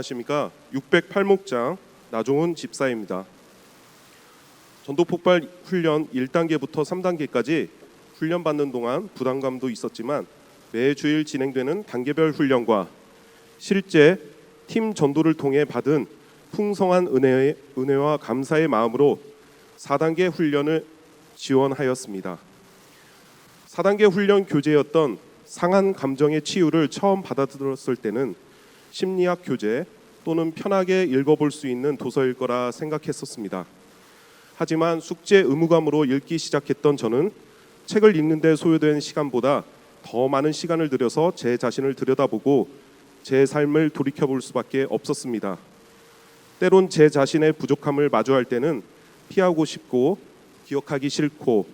안녕하십니까. 608목장 나종훈 집사입니다. 전도폭발 훈련 1단계부터 3단계까지 훈련받는 동안 부담감도 있었지만 매주일 진행되는 단계별 훈련과 실제 팀 전도를 통해 받은 풍성한 은혜와 감사의 마음으로 4단계 훈련을 지원하였습니다. 4단계 훈련 교재였던 상한 감정의 치유를 처음 받아들었을 때는 심리학 교재 또는 편하게 읽어볼 수 있는 도서일 거라 생각했었습니다. 하지만 숙제 의무감으로 읽기 시작했던 저는 책을 읽는 데 소요된 시간보다 더 많은 시간을 들여서 제 자신을 들여다보고 제 삶을 돌이켜볼 수밖에 없었습니다. 때론 제 자신의 부족함을 마주할 때는 피하고 싶고 기억하기 싫고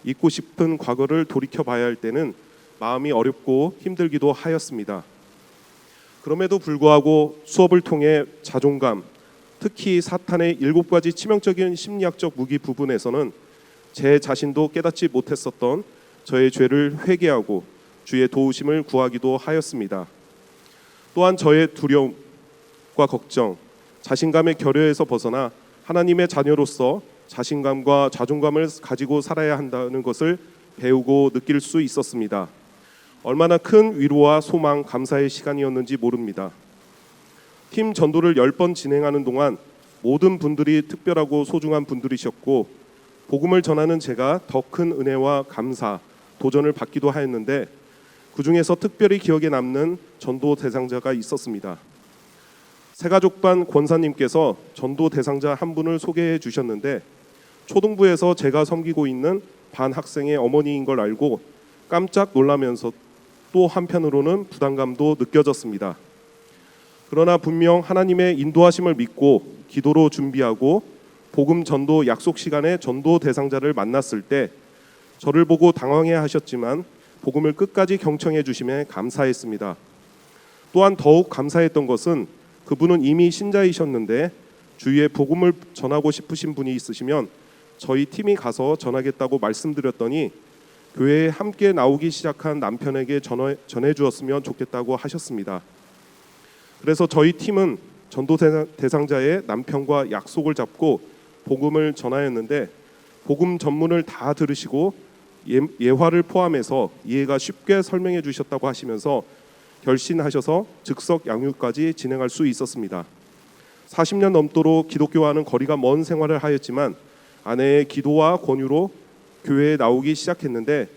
잊고 싶은 과거를 돌이켜봐야 할 때는 마음이 어렵고 힘들기도 하였습니다. 그럼에도 불구하고 수업을 통해 자존감, 특히 사탄의 7가지 치명적인 심리학적 무기 부분에서는 제 자신도 깨닫지 못했었던 저의 죄를 회개하고 주의 도우심을 구하기도 하였습니다. 또한 저의 두려움과 걱정, 자신감의 결여에서 벗어나 하나님의 자녀로서 자신감과 자존감을 가지고 살아야 한다는 것을 배우고 느낄 수 있었습니다. 얼마나 큰 위로와 소망, 감사의 시간이었는지 모릅니다. 팀 전도를 10번 진행하는 동안 모든 분들이 특별하고 소중한 분들이셨고 복음을 전하는 제가 더 큰 은혜와 감사, 도전을 받기도 하였는데 그 중에서 특별히 기억에 남는 전도 대상자가 있었습니다. 새가족반 권사님께서 전도 대상자 한 분을 소개해 주셨는데 초등부에서 제가 섬기고 있는 반 학생의 어머니인 걸 알고 깜짝 놀라면서 또 한편으로는 부담감도 느껴졌습니다. 그러나 분명 하나님의 인도하심을 믿고 기도로 준비하고 복음 전도 약속 시간에 전도 대상자를 만났을 때 저를 보고 당황해 하셨지만 복음을 끝까지 경청해 주심에 감사했습니다. 또한 더욱 감사했던 것은 그분은 이미 신자이셨는데 주위에 복음을 전하고 싶으신 분이 있으시면 저희 팀이 가서 전하겠다고 말씀드렸더니 교회에 함께 나오기 시작한 남편에게 전해 주었으면 좋겠다고 하셨습니다. 그래서 저희 팀은 전도 대상자의 남편과 약속을 잡고 복음을 전하였는데 복음 전문을 다 들으시고 예화를 포함해서 이해가 쉽게 설명해 주셨다고 하시면서 결신하셔서 즉석 양육까지 진행할 수 있었습니다. 40년 넘도록 기독교와는 거리가 먼 생활을 하였지만 아내의 기도와 권유로 교회에 나오기 시작했는데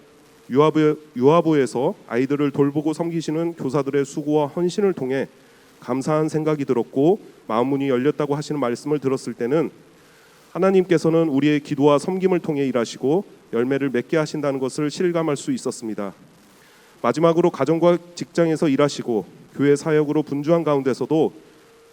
유아부에서 아이들을 돌보고 섬기시는 교사들의 수고와 헌신을 통해 감사한 생각이 들었고 마음문이 열렸다고 하시는 말씀을 들었을 때는 하나님께서는 우리의 기도와 섬김을 통해 일하시고 열매를 맺게 하신다는 것을 실감할 수 있었습니다. 마지막으로 가정과 직장에서 일하시고 교회 사역으로 분주한 가운데서도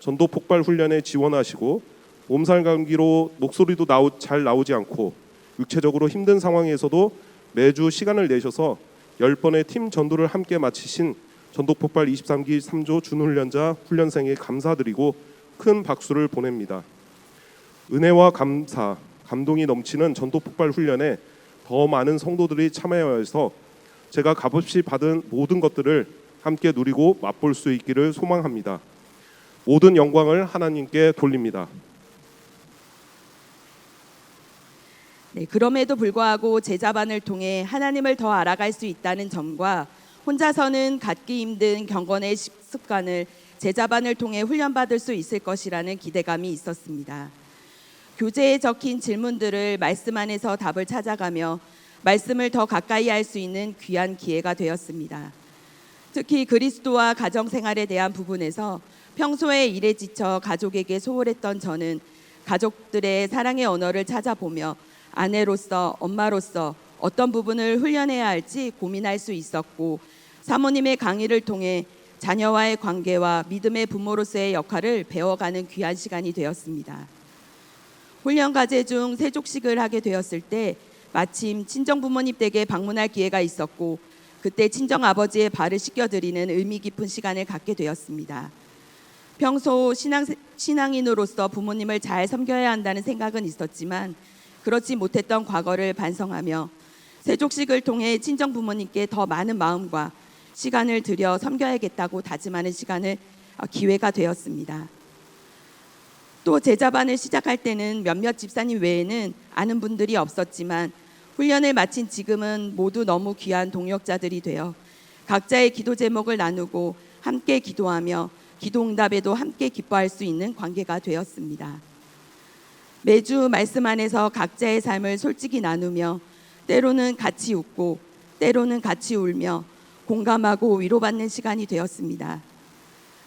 전도 폭발 훈련에 지원하시고 몸살 감기로 목소리도 잘 나오지 않고 육체적으로 힘든 상황에서도 매주 시간을 내셔서 10번의 팀 전도를 함께 마치신 전도폭발 23기 3조 준훈련자 훈련생에 감사드리고 큰 박수를 보냅니다. 은혜와 감사, 감동이 넘치는 전도폭발 훈련에 더 많은 성도들이 참여해서 제가 값없이 받은 모든 것들을 함께 누리고 맛볼 수 있기를 소망합니다. 모든 영광을 하나님께 돌립니다. 네, 그럼에도 불구하고 제자반을 통해 하나님을 더 알아갈 수 있다는 점과 혼자서는 갖기 힘든 경건의 습관을 제자반을 통해 훈련받을 수 있을 것이라는 기대감이 있었습니다. 교재에 적힌 질문들을 말씀 안에서 답을 찾아가며 말씀을 더 가까이 할 수 있는 귀한 기회가 되었습니다. 특히 그리스도와 가정생활에 대한 부분에서 평소에 일에 지쳐 가족에게 소홀했던 저는 가족들의 사랑의 언어를 찾아보며 아내로서 엄마로서 어떤 부분을 훈련해야 할지 고민할 수 있었고 사모님의 강의를 통해 자녀와의 관계와 믿음의 부모로서의 역할을 배워가는 귀한 시간이 되었습니다. 훈련 과제 중 세족식을 하게 되었을 때 마침 친정 부모님 댁에 방문할 기회가 있었고 그때 친정 아버지의 발을 씻겨드리는 의미 깊은 시간을 갖게 되었습니다. 평소 신앙인으로서 부모님을 잘 섬겨야 한다는 생각은 있었지만 그렇지 못했던 과거를 반성하며 세족식을 통해 친정 부모님께 더 많은 마음과 시간을 들여 섬겨야겠다고 다짐하는 시간을 기회가 되었습니다. 또 제자반을 시작할 때는 몇몇 집사님 외에는 아는 분들이 없었지만 훈련을 마친 지금은 모두 너무 귀한 동역자들이 되어 각자의 기도 제목을 나누고 함께 기도하며 기도응답에도 함께 기뻐할 수 있는 관계가 되었습니다. 매주 말씀 안에서 각자의 삶을 솔직히 나누며 때로는 같이 웃고 때로는 같이 울며 공감하고 위로받는 시간이 되었습니다.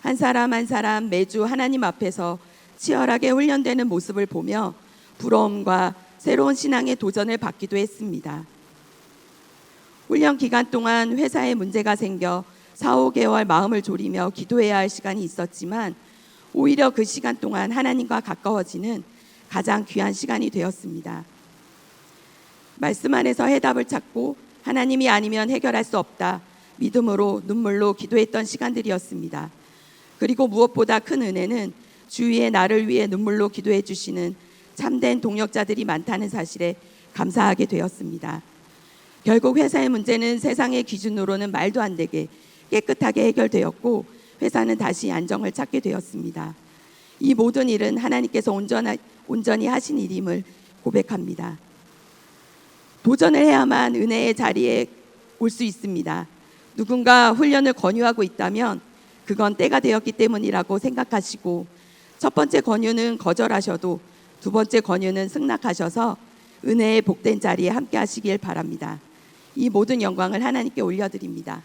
한 사람 한 사람 매주 하나님 앞에서 치열하게 훈련되는 모습을 보며 부러움과 새로운 신앙의 도전을 받기도 했습니다. 훈련 기간 동안 회사에 문제가 생겨 4, 5개월 마음을 졸이며 기도해야 할 시간이 있었지만 오히려 그 시간 동안 하나님과 가까워지는 가장 귀한 시간이 되었습니다. 말씀 안에서 해답을 찾고 하나님이 아니면 해결할 수 없다. 믿음으로 눈물로 기도했던 시간들이었습니다. 그리고 무엇보다 큰 은혜는 주위에 나를 위해 눈물로 기도해 주시는 참된 동역자들이 많다는 사실에 감사하게 되었습니다. 결국 회사의 문제는 세상의 기준으로는 말도 안 되게 깨끗하게 해결되었고 회사는 다시 안정을 찾게 되었습니다. 이 모든 일은 하나님께서 온전히 하신 일임을 고백합니다. 도전을 해야만 은혜의 자리에 올 수 있습니다. 누군가 훈련을 권유하고 있다면 그건 때가 되었기 때문이라고 생각하시고 첫 번째 권유는 거절하셔도 두 번째 권유는 승낙하셔서 은혜의 복된 자리에 함께 하시길 바랍니다. 이 모든 영광을 하나님께 올려드립니다.